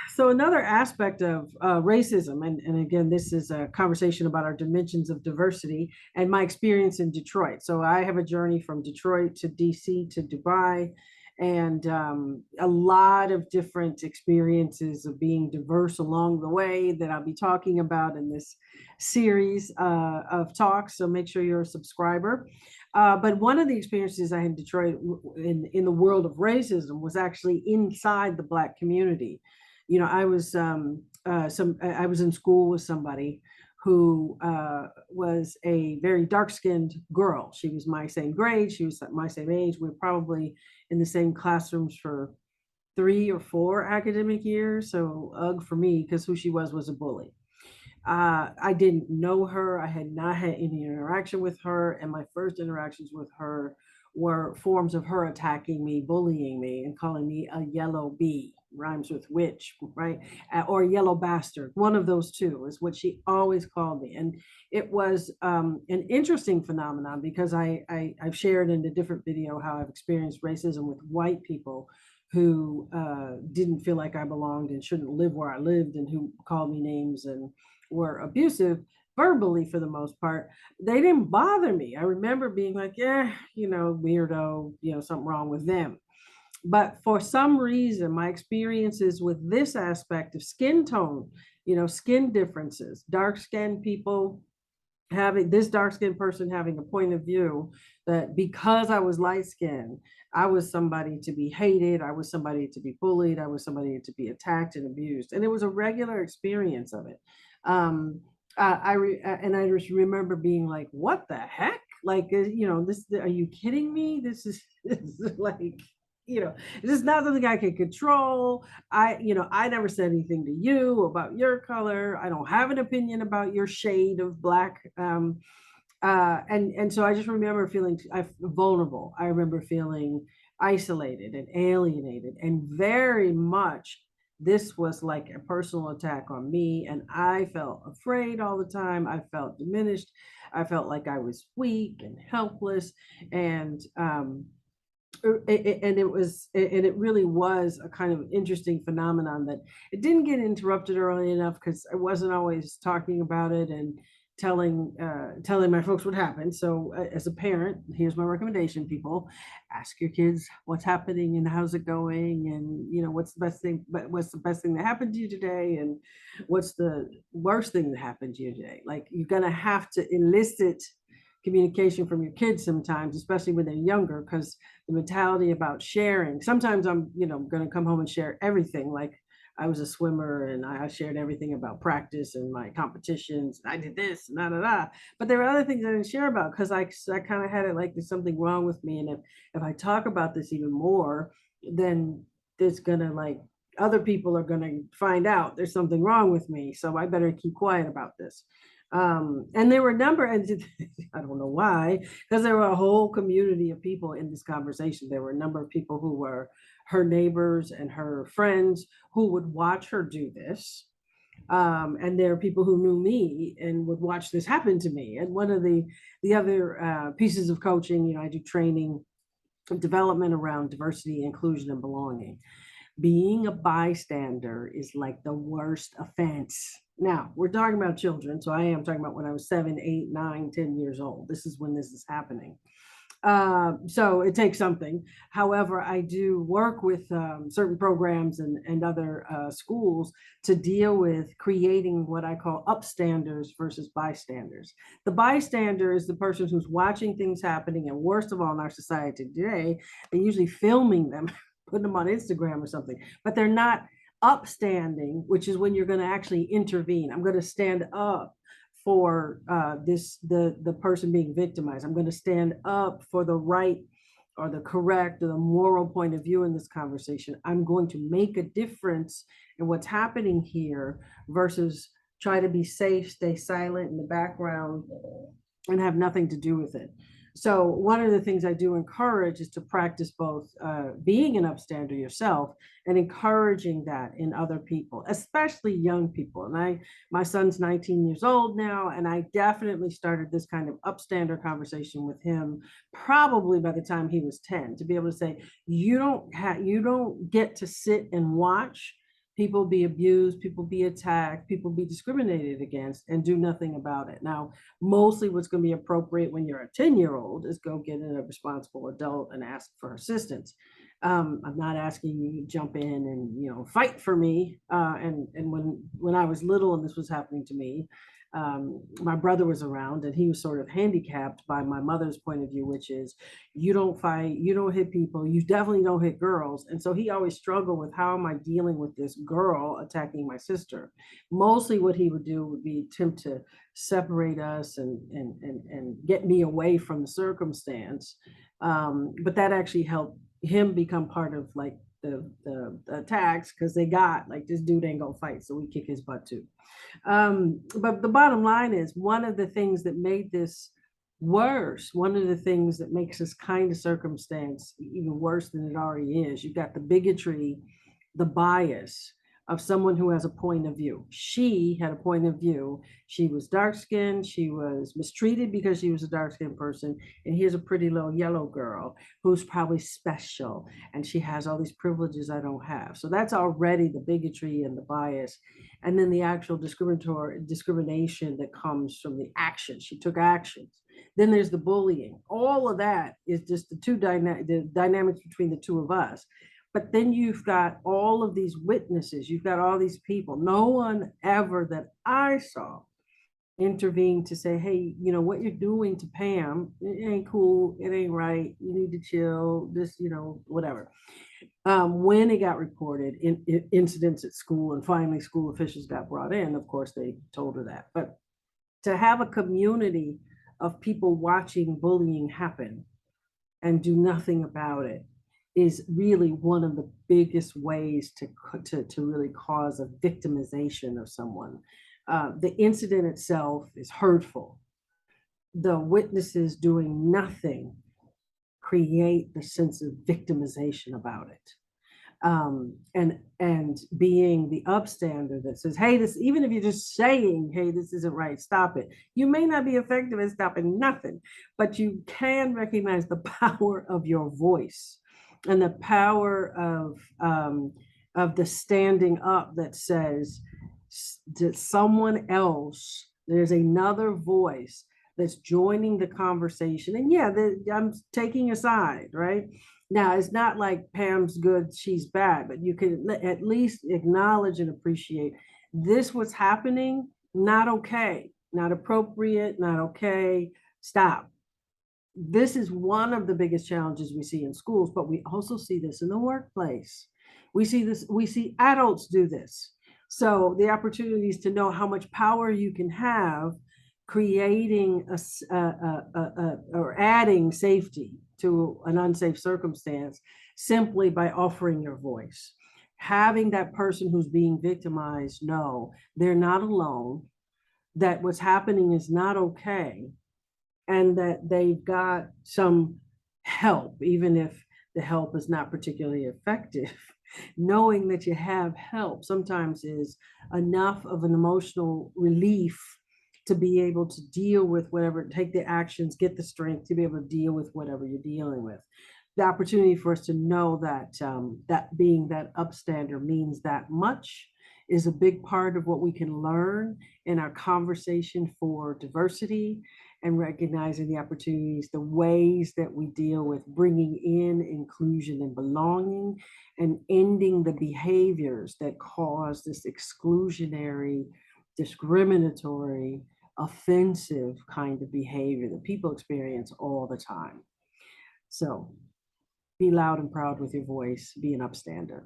So another aspect of racism, and again, this is a conversation about our dimensions of diversity and my experience in Detroit. So I have a journey from Detroit to DC to Dubai, and a lot of different experiences of being diverse along the way that I'll be talking about in this series of talks. So make sure you're a subscriber. But one of the experiences I had in Detroit in the world of racism was actually inside the Black community. I was in school with somebody who was a very dark-skinned girl. She was my same grade. She was my same age. We were probably in the same classrooms for 3 or 4 academic years. So ugh for me, because who she was a bully. I didn't know her. I had not had any interaction with her, and my first interactions with her were forms of her attacking me, bullying me, and calling me a yellow bee, rhymes with witch, right? Or yellow bastard. One of those two is what she always called me. And it was an interesting phenomenon because I've shared in a different video how I've experienced racism with white people who didn't feel like I belonged and shouldn't live where I lived, and who called me names and were abusive verbally for the most part. They didn't bother me. I remember being like, yeah, weirdo, something wrong with them. But for some reason, my experiences with this aspect of skin tone, skin differences, dark skinned people having this dark skinned person having a point of view that because I was light skinned, I was somebody to be hated, I was somebody to be bullied, I was somebody to be attacked and abused. And it was a regular experience of it. And I just remember being like, what the heck? Like, this, are you kidding me? This is like, this is not something I can control. I never said anything to you about your color. I don't have an opinion about your shade of black. And so I just remember feeling vulnerable. I remember feeling isolated and alienated, and very much this was like a personal attack on me. And I felt afraid all the time. I felt diminished. I felt like I was weak and helpless. And it really was a kind of interesting phenomenon that it didn't get interrupted early enough because I wasn't always talking about it and telling my folks what happened. So as a parent, here's my recommendation: people, ask your kids what's happening and how's it going, and what's the best thing, but what's the best thing that happened to you today, and what's the worst thing that happened to you today. Like, you're gonna have to elicit communication from your kids sometimes, especially when they're younger, because the mentality about sharing, sometimes I'm going to come home and share everything. Like, I was a swimmer and I shared everything about practice and my competitions. I did this, da da da. But there are other things I didn't share about because I kind of had it like there's something wrong with me. And if I talk about this even more, then there's gonna, like, other people are gonna find out there's something wrong with me. So I better keep quiet about this. And there were a number, and I don't know why, because there were a whole community of people in this conversation. There were a number of people who were her neighbors and her friends who would watch her do this. And there are people who knew me and would watch this happen to me. And one of the other pieces of coaching, I do training development around diversity, inclusion, and belonging. Being a bystander is like the worst offense. Now, we're talking about children, so I am talking about when I was 7, 8, 9, 10 years old. This is when this is happening. So it takes something. However, I do work with certain programs and other schools to deal with creating what I call upstanders versus bystanders. The bystander is the person who's watching things happening, and worst of all in our society today, they're usually filming them, putting them on Instagram or something, but they're not upstanding, which is when you're going to actually intervene. I'm going to stand up for the person being victimized. I'm going to stand up for the right or the correct or the moral point of view in this conversation. I'm going to make a difference in what's happening here versus try to be safe, stay silent in the background, and have nothing to do with it. So one of the things I do encourage is to practice both being an upstander yourself and encouraging that in other people, especially young people. And my son's 19 years old now, and I definitely started this kind of upstander conversation with him probably by the time he was 10, to be able to say, you don't get to sit and watch people be abused, people be attacked, people be discriminated against, and do nothing about it. Now, mostly what's going to be appropriate when you're a 10-year-old is go get a responsible adult and ask for assistance. I'm not asking you to jump in and fight for me. And when I was little and this was happening to me, my brother was around and he was sort of handicapped by my mother's point of view, which is you don't fight, you don't hit people, you definitely don't hit girls. And so he always struggled with how am I dealing with this girl attacking my sister. Mostly what he would do would be attempt to separate us and get me away from the circumstance. But that actually helped him become part of like the attacks because they got like this dude ain't gonna fight, so we kick his butt too. But the bottom line is one of the things that made this worse, one of the things that makes this kind of circumstance even worse than it already is, you've got the bigotry, the bias of someone who has a point of view. She had a point of view. She was dark skinned. She was mistreated because she was a dark skinned person. And here's a pretty little yellow girl who's probably special. And she has all these privileges I don't have. So that's already the bigotry and the bias. And then the actual discrimination that comes from the action. She took actions. Then there's the bullying. All of that is just the dynamics between the two of us. But then you've got all of these witnesses, you've got all these people. No one ever that I saw intervened to say, hey, what you're doing to Pam, it ain't cool, it ain't right, you need to chill, this, whatever. When it got reported in incidents at school, and finally school officials got brought in, of course, they told her that. But to have a community of people watching bullying happen and do nothing about it is really one of the biggest ways to really cause a victimization of someone. The incident itself is hurtful. The witnesses doing nothing create the sense of victimization about it. And being the upstander that says, hey, this, even if you're just saying, hey, this isn't right, stop it. You may not be effective at stopping nothing, but you can recognize the power of your voice and the power of the standing up that says to someone else, there's another voice that's joining the conversation. And yeah, I'm taking a side, right? Now, it's not like Pam's good, she's bad, but you can at least acknowledge and appreciate this what's happening, not okay, not appropriate, not okay, stop. This is one of the biggest challenges we see in schools, but we also see this in the workplace. We see adults do this. So the opportunities to know how much power you can have creating or adding safety to an unsafe circumstance simply by offering your voice. Having that person who's being victimized know they're not alone, that what's happening is not okay, and that they've got some help, even if the help is not particularly effective. Knowing that you have help sometimes is enough of an emotional relief to be able to deal with whatever, take the actions, get the strength to be able to deal with whatever you're dealing with. The opportunity for us to know that that being that upstander means that much is a big part of what we can learn in our conversation for diversity, and recognizing the opportunities, the ways that we deal with bringing in inclusion and belonging, and ending the behaviors that cause this exclusionary, discriminatory, offensive kind of behavior that people experience all the time. So be loud and proud with your voice, be an upstander.